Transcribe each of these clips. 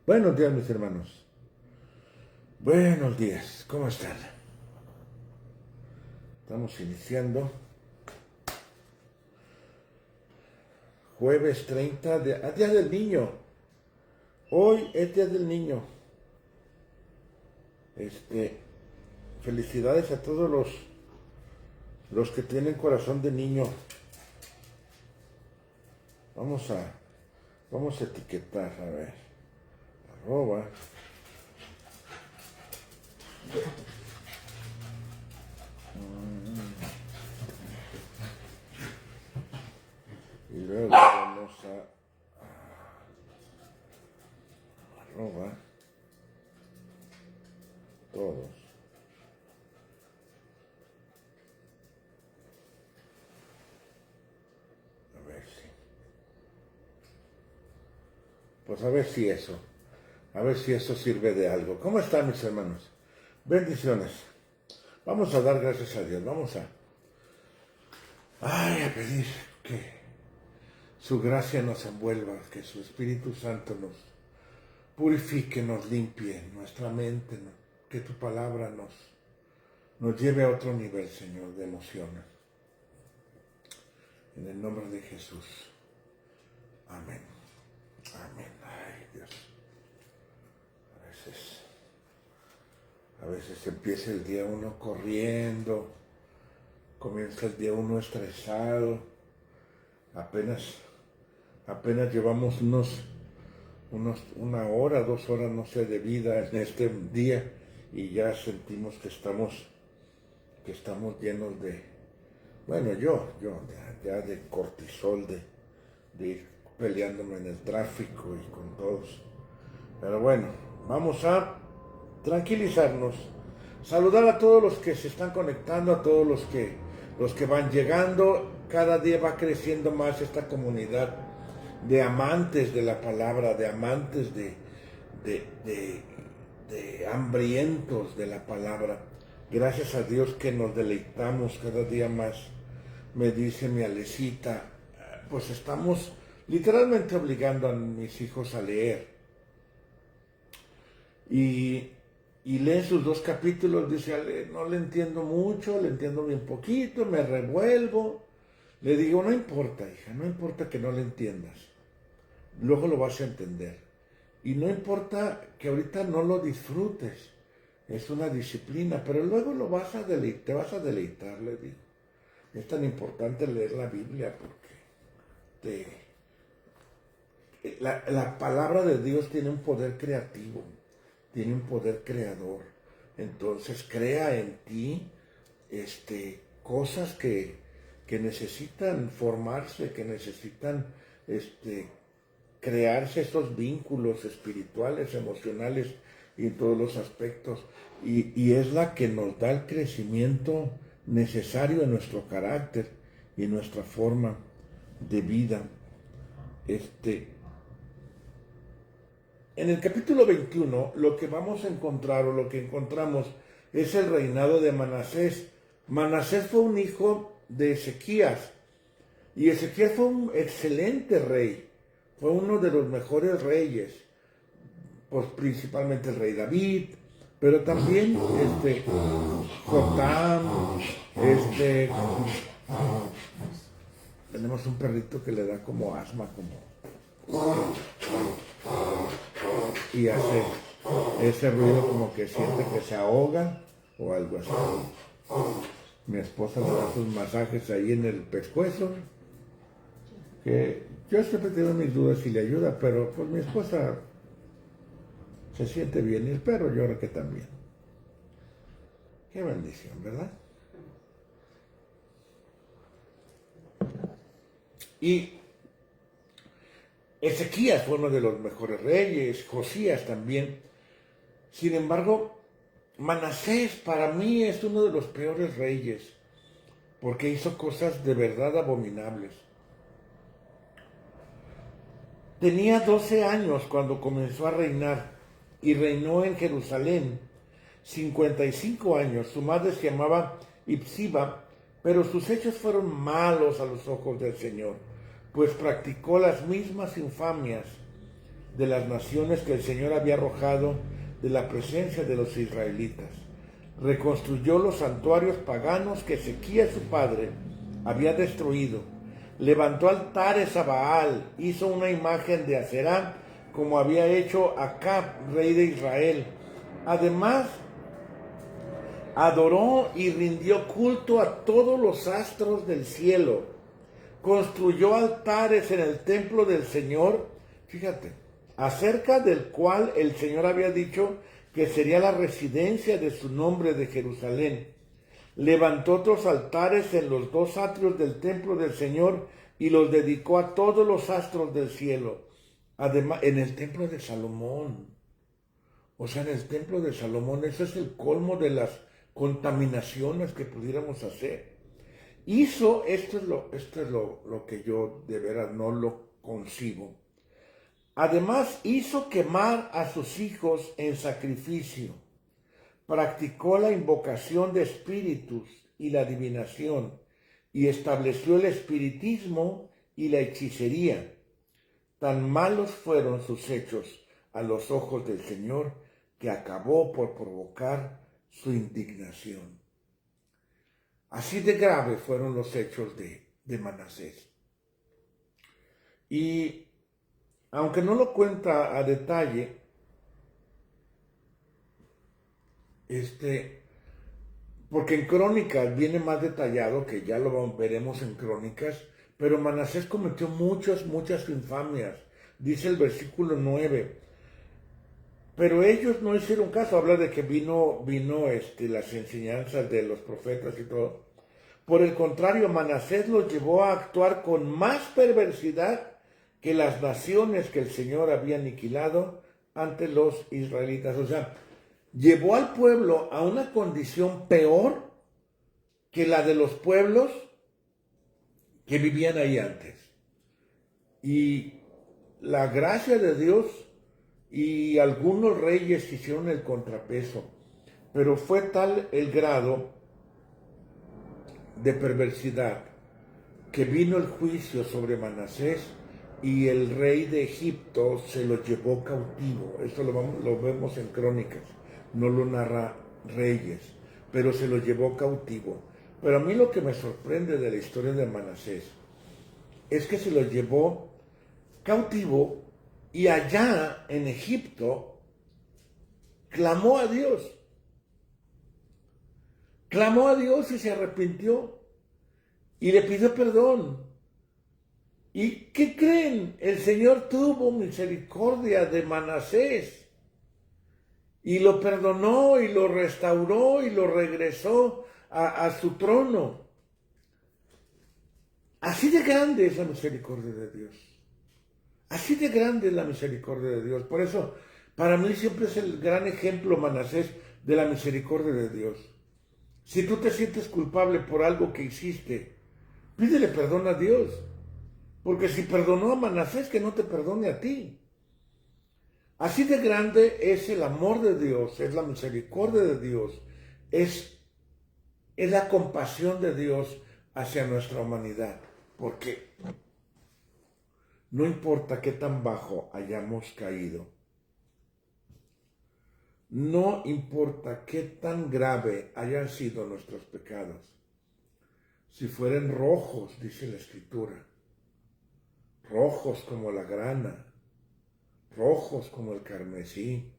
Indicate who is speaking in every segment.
Speaker 1: Buenos días, mis hermanos. Buenos días. ¿Cómo están? Estamos iniciando jueves 30 de Día del Niño. Hoy es Día del Niño. Felicidades a todos los que tienen corazón de niño. Vamos a etiquetar, a ver. Arroba. Y luego vamos a arroba todos. A ver si. Pues a ver si eso sirve de algo. ¿Cómo están, mis hermanos? Bendiciones. Vamos a dar gracias a Dios. Vamos a pedir que su gracia nos envuelva, que su Espíritu Santo nos purifique, nos limpie nuestra mente, ¿no? Que tu palabra nos lleve a otro nivel, Señor, de emociones. En el nombre de Jesús. Amén. Amén. Ay, Dios. A veces empieza el día uno corriendo, comienza el día uno estresado. Apenas llevamos una hora, 2 horas, no sé, de vida en este día y ya sentimos que estamos llenos de, bueno, yo ya de cortisol, de ir peleándome en el tráfico y con todos. Pero bueno, vamos a tranquilizarnos, saludar a todos los que se están conectando, a todos los que van llegando. Cada día va creciendo más esta comunidad de amantes de la palabra, de amantes de hambrientos de la palabra. Gracias a Dios que nos deleitamos cada día más. Me dice mi Alecita, pues estamos literalmente obligando a mis hijos a leer. Y lee sus 2 capítulos, dice Ale, no le entiendo mucho, le entiendo bien poquito, me revuelvo. Le digo, no importa, hija, no importa que no le entiendas. Luego lo vas a entender. Y no importa que ahorita no lo disfrutes. Es una disciplina, pero luego te vas a deleitar, le digo. Es tan importante leer la Biblia porque la palabra de Dios tiene un poder creativo, tiene un poder creador. Entonces crea en ti cosas que necesitan formarse, que necesitan crearse estos vínculos espirituales, emocionales y en todos los aspectos. Y es la que nos da el crecimiento necesario en nuestro carácter y en nuestra forma de vida. En el capítulo 21, lo que vamos a encontrar o lo que encontramos es el reinado de Manasés. Manasés fue un hijo de Ezequías, y Ezequías fue un excelente rey, fue uno de los mejores reyes, pues principalmente el rey David, pero también Jotam, tenemos un perrito que le da como asma, y hace ese ruido como que siente que se ahoga o algo así. Mi esposa le da sus masajes ahí en el pescuezo, que yo siempre tengo mis dudas si le ayuda, pero pues mi esposa se siente bien y el perro yo creo que también. Qué bendición, ¿verdad? Y Ezequías fue uno de los mejores reyes, Josías también. Sin embargo, Manasés para mí es uno de los peores reyes, porque hizo cosas de verdad abominables. Tenía 12 años cuando comenzó a reinar y reinó en Jerusalén 55 años. Su madre se llamaba Ipsiba, pero sus hechos fueron malos a los ojos del Señor, pues practicó las mismas infamias de las naciones que el Señor había arrojado de la presencia de los israelitas. Reconstruyó los santuarios paganos que Ezequías su padre había destruido. Levantó altares a Baal, hizo una imagen de Aserá, como había hecho Acab, rey de Israel. Además, adoró y rindió culto a todos los astros del cielo. Construyó altares en el templo del Señor, fíjate, acerca del cual el Señor había dicho que sería la residencia de su nombre de Jerusalén. Levantó otros altares en los dos atrios del templo del Señor y los dedicó a todos los astros del cielo. Además, en el templo de Salomón, o sea, en el templo de Salomón, ese es el colmo de las contaminaciones que pudiéramos hacer. Hizo, esto es lo que yo de veras no lo concibo. Además, hizo quemar a sus hijos en sacrificio. Practicó la invocación de espíritus y la adivinación, y estableció el espiritismo y la hechicería. Tan malos fueron sus hechos a los ojos del Señor, que acabó por provocar su indignación. Así de grave fueron los hechos de Manasés. Y aunque no lo cuenta a detalle, porque en Crónicas viene más detallado, que ya lo veremos en Crónicas, pero Manasés cometió muchas infamias. Dice el versículo 9, pero ellos no hicieron caso. Habla de que vino las enseñanzas de los profetas y todo. Por el contrario, Manasés los llevó a actuar con más perversidad que las naciones que el Señor había aniquilado ante los israelitas. O sea, llevó al pueblo a una condición peor que la de los pueblos que vivían ahí antes. Y la gracia de Dios y algunos reyes hicieron el contrapeso, pero fue tal el grado de perversidad que vino el juicio sobre Manasés y el rey de Egipto se lo llevó cautivo. Esto lo vemos en Crónicas, no lo narra Reyes, pero se lo llevó cautivo. Pero a mí lo que me sorprende de la historia de Manasés es que se lo llevó cautivo y allá en Egipto clamó a Dios. Clamó a Dios y se arrepintió y le pidió perdón. ¿Y qué creen? El Señor tuvo misericordia de Manasés y lo perdonó y lo restauró y lo regresó a su trono. Así de grande es la misericordia de Dios. Así de grande es la misericordia de Dios. Por eso, para mí siempre es el gran ejemplo Manasés de la misericordia de Dios. Si tú te sientes culpable por algo que hiciste, pídele perdón a Dios. Porque si perdonó a Manasés, que no te perdone a ti. Así de grande es el amor de Dios, es la misericordia de Dios, es la compasión de Dios hacia nuestra humanidad. Porque no importa qué tan bajo hayamos caído, no importa qué tan grave hayan sido nuestros pecados, si fueren rojos, dice la Escritura, rojos como la grana, rojos como el carmesí,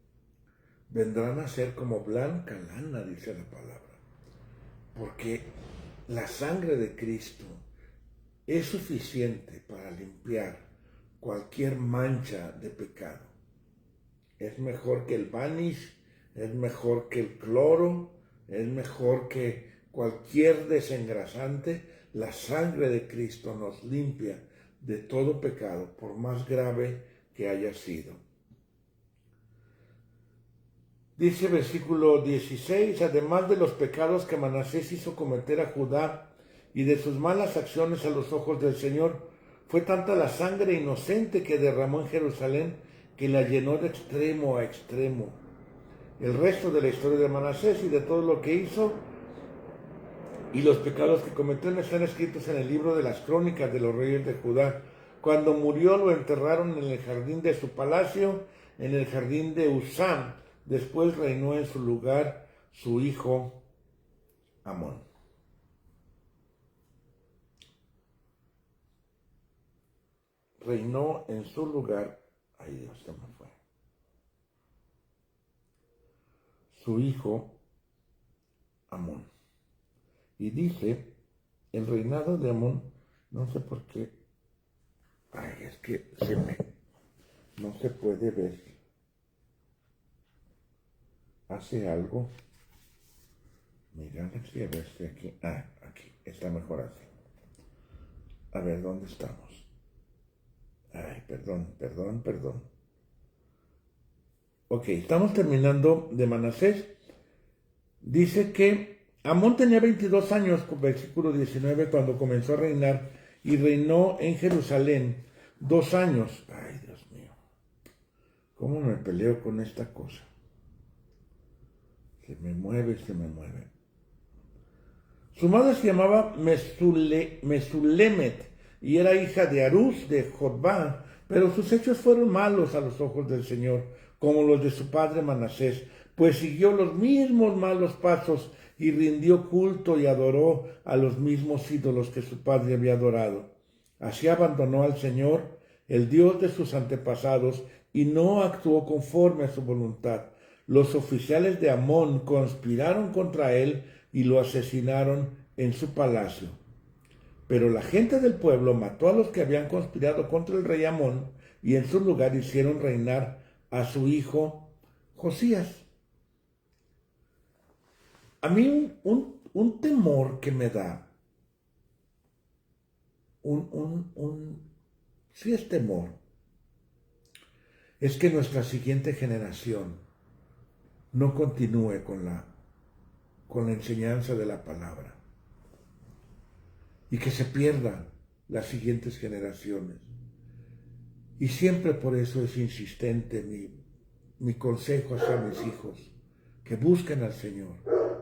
Speaker 1: vendrán a ser como blanca lana, dice la palabra. Porque la sangre de Cristo es suficiente para limpiar cualquier mancha de pecado. Es mejor que el vanish, es mejor que el cloro, es mejor que cualquier desengrasante. La sangre de Cristo nos limpia de todo pecado, por más grave que haya sido. Dice versículo 16, además de los pecados que Manasés hizo cometer a Judá y de sus malas acciones a los ojos del Señor, fue tanta la sangre inocente que derramó en Jerusalén que la llenó de extremo a extremo. El resto de la historia de Manasés y de todo lo que hizo y los pecados que cometió están escritos en el libro de las crónicas de los reyes de Judá. Cuando murió lo enterraron en el jardín de su palacio, en el jardín de Usán. Después reinó en su lugar su hijo Amón. Reinó en su lugar, ay Dios, se me fue, su hijo Amón. Y dice, el reinado de Amón, no sé por qué, ay, es que no se puede ver. Hace algo. Mira, a ver si aquí. Ah, aquí. Está mejor así. A ver, ¿dónde estamos? Ay, perdón. Ok, estamos terminando de Manasés. Dice que Amón tenía 22 años, versículo 19, cuando comenzó a reinar, y reinó en Jerusalén 2 años. Ay, Dios mío. ¿Cómo me peleo con esta cosa? Se me mueve. Su madre se llamaba Mesulemet y era hija de Arús de Jotbá, pero sus hechos fueron malos a los ojos del Señor, como los de su padre Manasés, pues siguió los mismos malos pasos y rindió culto y adoró a los mismos ídolos que su padre había adorado. Así abandonó al Señor, el Dios de sus antepasados, y no actuó conforme a su voluntad. Los oficiales de Amón conspiraron contra él y lo asesinaron en su palacio. Pero la gente del pueblo mató a los que habían conspirado contra el rey Amón y en su lugar hicieron reinar a su hijo Josías. A mí un temor que me da, sí es temor, es que nuestra siguiente generación no continúe con la enseñanza de la palabra y que se pierdan las siguientes generaciones. Y siempre por eso es insistente mi consejo hacia mis hijos, que busquen al Señor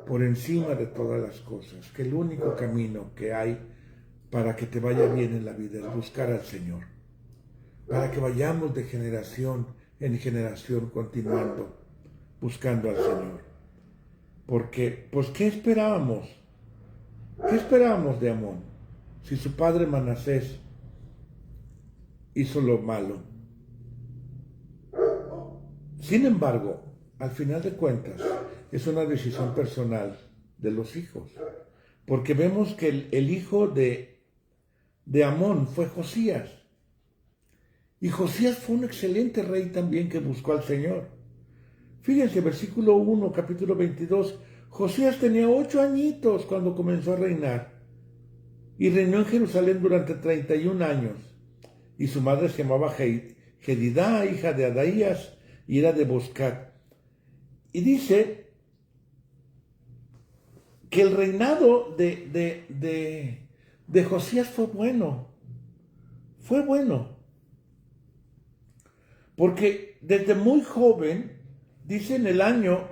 Speaker 1: por encima de todas las cosas, que el único camino que hay para que te vaya bien en la vida es buscar al Señor, para que vayamos de generación en generación continuando buscando al Señor. Porque, pues, ¿qué esperábamos? ¿Qué esperábamos de Amón? Si su padre Manasés hizo lo malo. Sin embargo, al final de cuentas, es una decisión personal de los hijos. Porque vemos que el hijo de Amón fue Josías. Y Josías fue un excelente rey también que buscó al Señor. Fíjense, versículo 1, capítulo 22. Josías tenía 8 añitos cuando comenzó a reinar. Y reinó en Jerusalén durante 31 años. Y su madre se llamaba Jedidá, hija de Adaías, y era de Boscat. Y dice que el reinado de Josías fue bueno. Fue bueno. Porque desde muy joven, dice en el año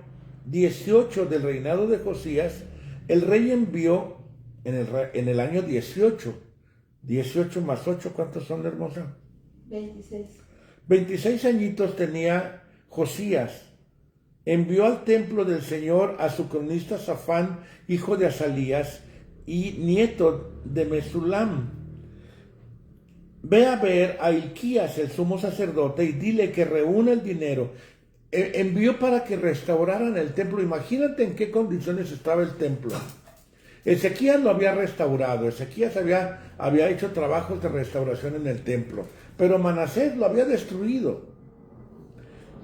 Speaker 1: 18 del reinado de Josías, el rey envió, en el año 18 más 8, ¿cuántos son, hermosa?
Speaker 2: 26.
Speaker 1: 26 añitos tenía Josías. Envió al templo del Señor a su cronista Safán, hijo de Asalías y nieto de Mesulam. Ve a ver a Hilquías, el sumo sacerdote, y dile que reúna el dinero. Envió para que restauraran el templo. Imagínate en qué condiciones estaba el templo. Ezequías lo había restaurado. Ezequías había hecho trabajos de restauración en el templo. Pero Manasés lo había destruido.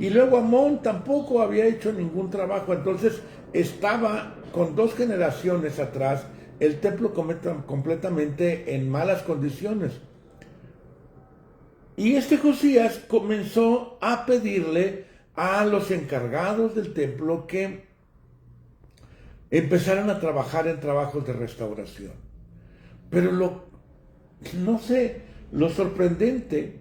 Speaker 1: Y luego Amón tampoco había hecho ningún trabajo. Entonces estaba con 2 generaciones atrás el templo completamente en malas condiciones. Y este Josías comenzó a pedirle a los encargados del templo que empezaran a trabajar en trabajos de restauración. Pero lo sorprendente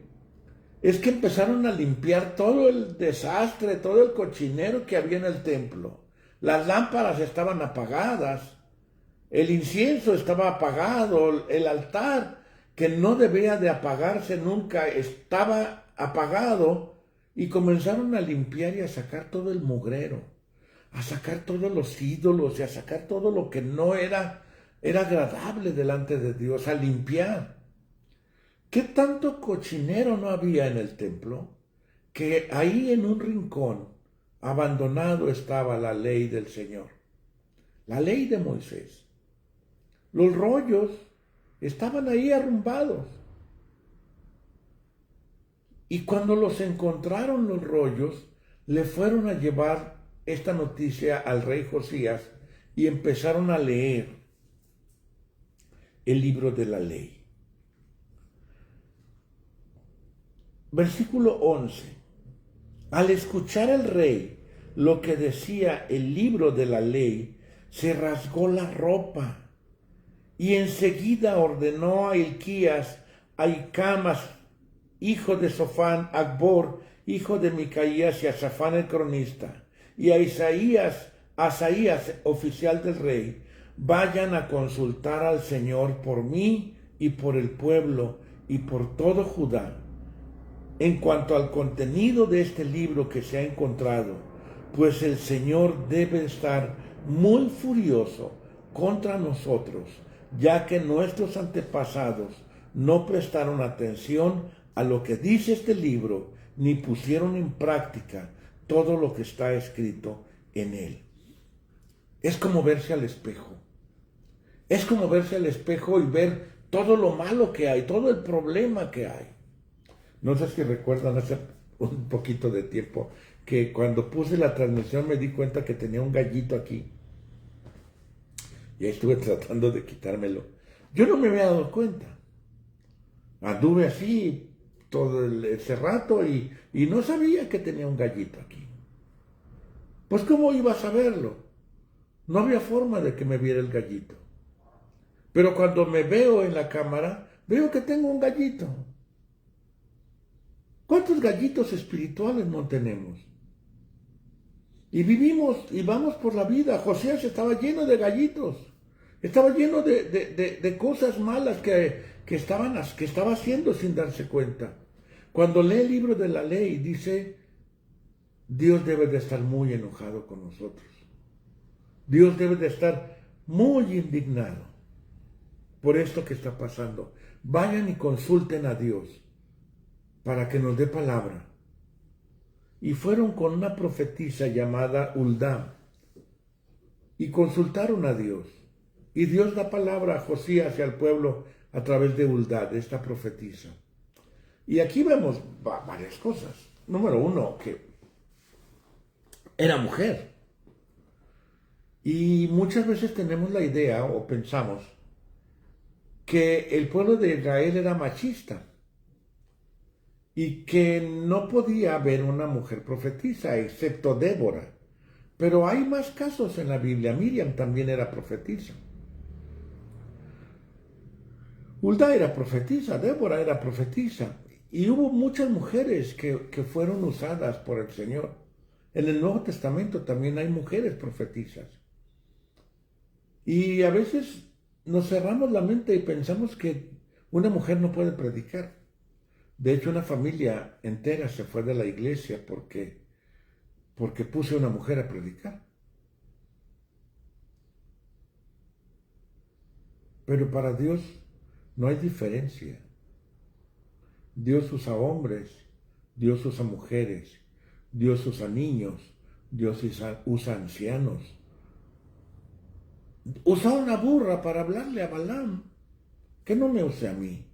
Speaker 1: es que empezaron a limpiar todo el desastre, todo el cochinero que había en el templo. Las lámparas estaban apagadas, el incienso estaba apagado, el altar que no debía de apagarse nunca, estaba apagado, y comenzaron a limpiar y a sacar todo el mugrero, a sacar todos los ídolos y a sacar todo lo que no era agradable delante de Dios, a limpiar. ¿Qué tanto cochinero no había en el templo? Que ahí en un rincón abandonado estaba la ley del Señor, la ley de Moisés. Los rollos estaban ahí arrumbados. Y cuando los encontraron los rollos, le fueron a llevar esta noticia al rey Josías y empezaron a leer el libro de la ley. Versículo 11. Al escuchar el rey lo que decía el libro de la ley, se rasgó la ropa y enseguida ordenó a Hilquías, a Hicamas, hijo de Sofán, a Acbor, hijo de Micaías, y a Safán el cronista, y a Asaías, oficial del rey, vayan a consultar al Señor por mí y por el pueblo y por todo Judá. En cuanto al contenido de este libro que se ha encontrado, pues el Señor debe estar muy furioso contra nosotros, ya que nuestros antepasados no prestaron atención a lo que dice este libro, ni pusieron en práctica todo lo que está escrito en él. Es como verse al espejo. Es como verse al espejo y ver todo lo malo que hay, todo el problema que hay. No sé si recuerdan hace un poquito de tiempo que cuando puse la transmisión me di cuenta que tenía un gallito aquí. Y ahí estuve tratando de quitármelo. Yo no me había dado cuenta. Anduve así todo ese rato y no sabía que tenía un gallito aquí. Pues ¿cómo iba a saberlo? No había forma de que me viera el gallito. Pero cuando me veo en la cámara, veo que tengo un gallito. ¿Cuántos gallitos espirituales no tenemos? Y vivimos y vamos por la vida. Josías estaba lleno de gallitos. Estaba lleno de cosas malas que estaba haciendo sin darse cuenta. Cuando lee el libro de la ley, dice, Dios debe de estar muy enojado con nosotros. Dios debe de estar muy indignado por esto que está pasando. Vayan y consulten a Dios para que nos dé palabra. Y fueron con una profetisa llamada Huldá y consultaron a Dios. Y Dios da palabra a Josías y al pueblo a través de Huldá, de esta profetisa. Y aquí vemos varias cosas. Número uno, que era mujer. Y muchas veces tenemos la idea o pensamos que el pueblo de Israel era machista y que no podía haber una mujer profetisa, excepto Débora. Pero hay más casos en la Biblia. Miriam también era profetisa. Huldá era profetisa, Débora era profetisa. Y hubo muchas mujeres que fueron usadas por el Señor. En el Nuevo Testamento también hay mujeres profetisas. Y a veces nos cerramos la mente y pensamos que una mujer no puede predicar. De hecho, una familia entera se fue de la iglesia porque puse a una mujer a predicar. Pero para Dios no hay diferencia. Dios usa hombres, Dios usa mujeres, Dios usa niños, Dios usa ancianos. Usa una burra para hablarle a Balaam, que no me use a mí,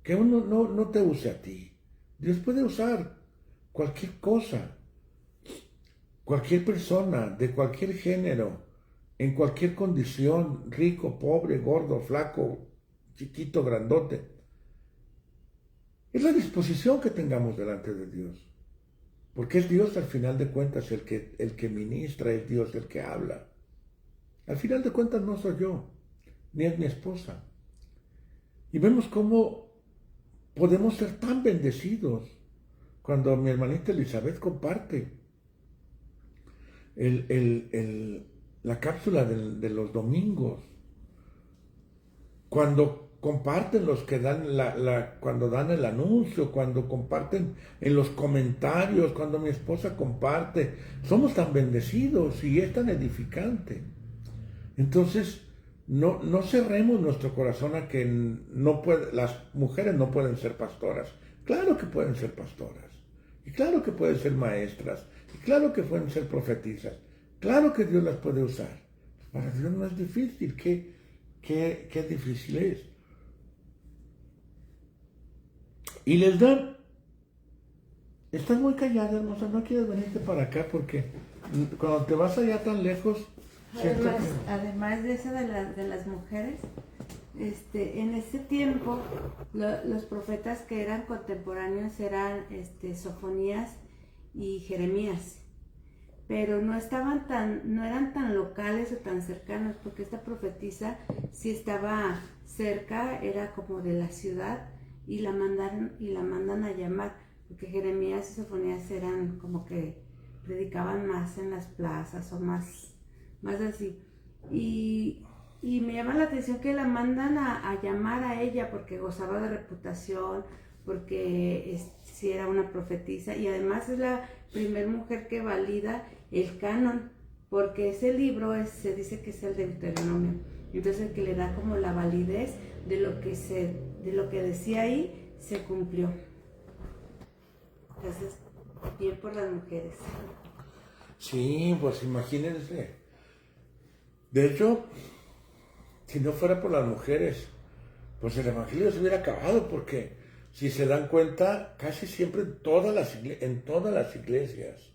Speaker 1: que uno no te use a ti. Dios puede usar cualquier cosa, cualquier persona, de cualquier género, en cualquier condición, rico, pobre, gordo, flaco, chiquito, grandote. Es la disposición que tengamos delante de Dios. Porque es Dios al final de cuentas el que ministra, es Dios el que habla. Al final de cuentas no soy yo, ni es mi esposa. Y vemos cómo podemos ser tan bendecidos cuando mi hermanita Elizabeth comparte la cápsula de los domingos. Cuando comparten los que dan cuando dan el anuncio, cuando comparten en los comentarios, cuando mi esposa comparte. Somos tan bendecidos y es tan edificante. Entonces, no cerremos nuestro corazón a que las mujeres no pueden ser pastoras. Claro que pueden ser pastoras. Y claro que pueden ser maestras. Y claro que pueden ser profetisas. Claro que Dios las puede usar. Para Dios no es difícil. ¿Qué difícil es? Y les dan. Estás muy callada, hermosa. No quieres venirte para acá porque cuando te vas allá tan lejos.
Speaker 2: Además de eso de las mujeres, en ese tiempo los profetas que eran contemporáneos eran Sofonías y Jeremías, pero no eran tan locales o tan cercanos, porque esta profetisa sí estaba cerca, era como de la ciudad, y la mandan a llamar, porque Jeremías y Sofonías eran como que predicaban más en las plazas o más así. Y me llama la atención que la mandan a llamar a ella porque gozaba de reputación, porque sí era una profetisa, y además es la primer mujer que valida el canon, porque ese libro se dice que es el Deuteronomio. Entonces el que le da como la validez de lo que decía ahí se cumplió. Entonces, bien por las mujeres.
Speaker 1: Sí, pues imagínense. De hecho, si no fuera por las mujeres, pues el evangelio se hubiera acabado, porque si se dan cuenta, casi siempre en todas las iglesias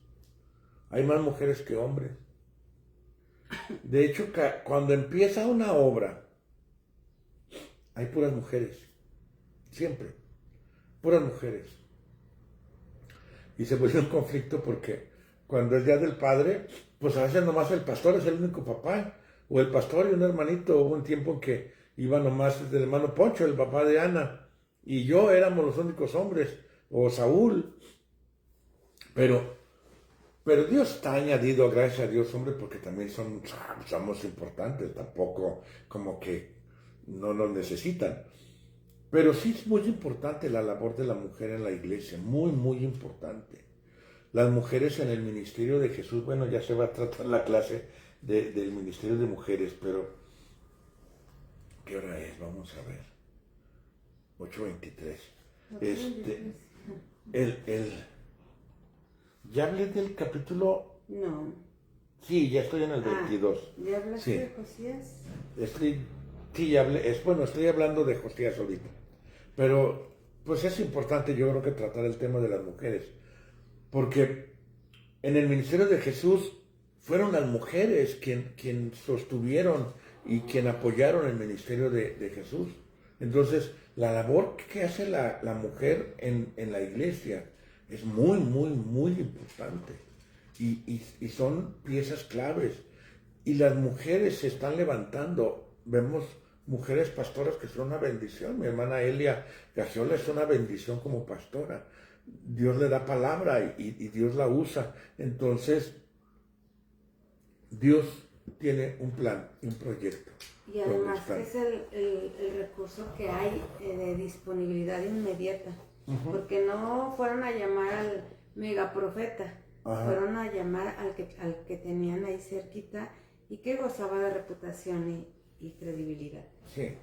Speaker 1: hay más mujeres que hombres. De hecho, cuando empieza una obra, hay puras mujeres, siempre, puras mujeres. Y se vuelve un conflicto porque cuando es día del padre, pues a veces nomás el pastor es el único papá, o el pastor y un hermanito. Hubo un tiempo en que iba nomás el hermano Poncho, el papá de Ana, y yo éramos los únicos hombres, o Saúl. Pero Dios está añadido, gracias a Dios, hombre, porque también somos importantes, tampoco como que no nos necesitan. Pero sí es muy importante la labor de la mujer en la iglesia, muy, muy importante. Las mujeres en el ministerio de Jesús, bueno, ya se va a tratar la clase del ministerio de mujeres, pero ¿qué hora es? Vamos a ver. 8:23. ¿Ya hablé del capítulo?
Speaker 2: No.
Speaker 1: Sí, ya estoy en el 22.
Speaker 2: ¿Ya hablaste
Speaker 1: Sí.
Speaker 2: de Josías?
Speaker 1: Estoy hablando de Josías ahorita. Pero, pues es importante, yo creo que tratar el tema de las mujeres. Porque en el ministerio de Jesús fueron las mujeres quien sostuvieron y quien apoyaron el ministerio de Jesús. Entonces, la labor que hace la mujer en la iglesia es muy, muy, muy importante. Y son piezas claves. Y las mujeres se están levantando. Vemos mujeres pastoras que son una bendición. Mi hermana Elia Gagiola es una bendición como pastora. Dios le da palabra y Dios la usa. Entonces, Dios tiene un plan, un proyecto.
Speaker 2: Y además es el recurso que hay de disponibilidad inmediata. Uh-huh. Porque no fueron a llamar al megaprofeta, uh-huh, fueron a llamar al que tenían ahí cerquita y que gozaba de reputación y credibilidad.
Speaker 1: Sí.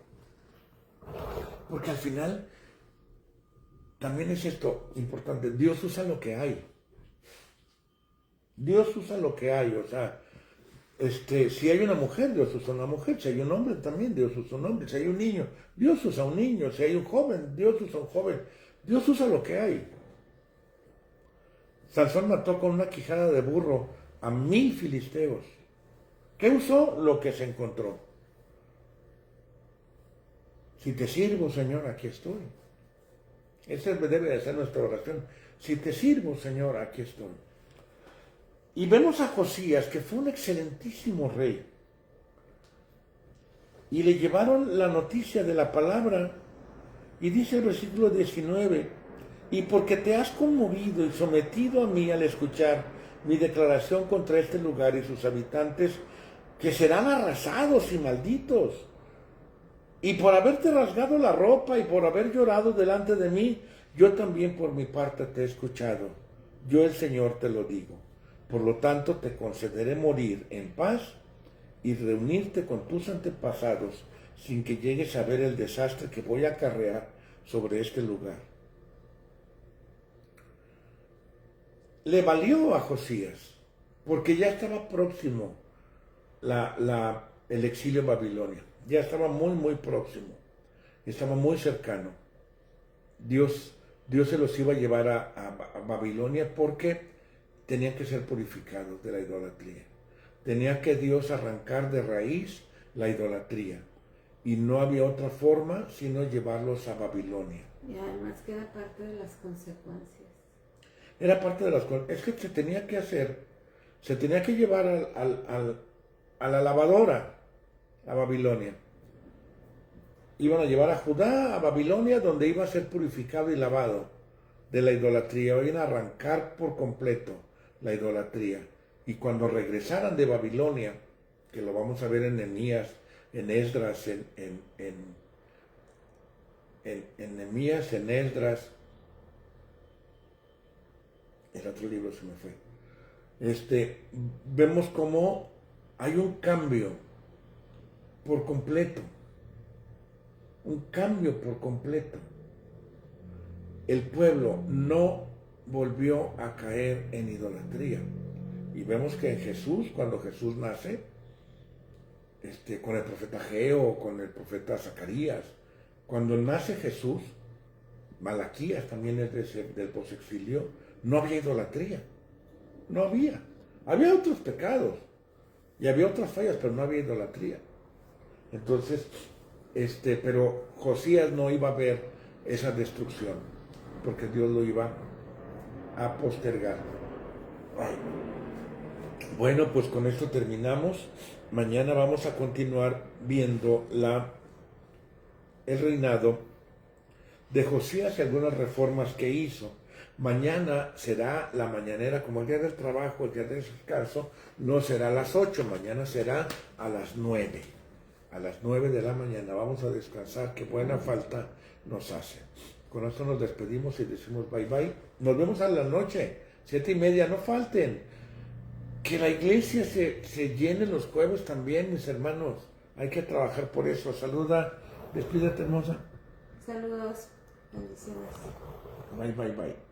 Speaker 1: Porque al final también es esto importante. Dios usa lo que hay. Dios usa lo que hay. O sea, si hay una mujer, Dios usa una mujer. Si hay un hombre también, Dios usa un hombre. Si hay un niño, Dios usa un niño. Si hay un joven, Dios usa un joven. Dios usa lo que hay. Sansón mató con una quijada de burro a 1000 filisteos. ¿Qué usó? Lo que se encontró. Si te sirvo, Señor, aquí estoy. Esa debe de ser nuestra oración. Si te sirvo, Señor, aquí estoy. Y vemos a Josías, que fue un excelentísimo rey. Y le llevaron la noticia de la palabra. Y dice el versículo 19, y porque te has conmovido y sometido a mí al escuchar mi declaración contra este lugar y sus habitantes, que serán arrasados y malditos. Y por haberte rasgado la ropa y por haber llorado delante de mí, yo también por mi parte te he escuchado. Yo el Señor te lo digo. Por lo tanto te concederé morir en paz y reunirte con tus antepasados sin que llegues a ver el desastre que voy a acarrear sobre este lugar. Le valió a Josías, porque ya estaba próximo el exilio en Babilonia. Ya estaba muy, muy próximo. Estaba muy cercano. Dios se los iba a llevar a Babilonia porque tenían que ser purificados de la idolatría. Tenía que Dios arrancar de raíz la idolatría. Y no había otra forma sino llevarlos a Babilonia.
Speaker 2: Y además que era parte de las consecuencias.
Speaker 1: Era parte de las cosas. Es que se tenía que hacer, se tenía que llevar a la lavadora a Babilonia. Iban a llevar a Judá a Babilonia, donde iba a ser purificado y lavado de la idolatría. Iban a arrancar por completo la idolatría. Y cuando regresaran de Babilonia, que lo vamos a ver en Nehemías, en Esdras, en Nehemías, en Esdras, el otro libro se me fue. Vemos cómo hay un cambio por completo. Un cambio por completo. El pueblo no volvió a caer en idolatría. Y vemos que en Jesús, cuando Jesús nace, con el profeta Ageo, con el profeta Zacarías, cuando nace Jesús, Malaquías también es del posexilio, no había idolatría. No había. Había otros pecados y había otras fallas, pero no había idolatría. Entonces, pero Josías no iba a ver esa destrucción, porque Dios lo iba a postergar. Ay. Bueno, pues con esto terminamos. Mañana vamos a continuar viendo el reinado de Josías y algunas reformas que hizo. Mañana será la mañanera, como el día del trabajo, el día del descanso, no será a las 8, mañana será a las 9. A las 9 de la mañana vamos a descansar, que buena falta nos hace. Con esto nos despedimos y decimos bye bye. Nos vemos a la noche, 7:30, no falten. Que la iglesia se llene los jueves también, mis hermanos. Hay que trabajar por eso. Saluda, despídete, hermosa.
Speaker 2: Saludos, bendiciones.
Speaker 1: Bye, bye, bye.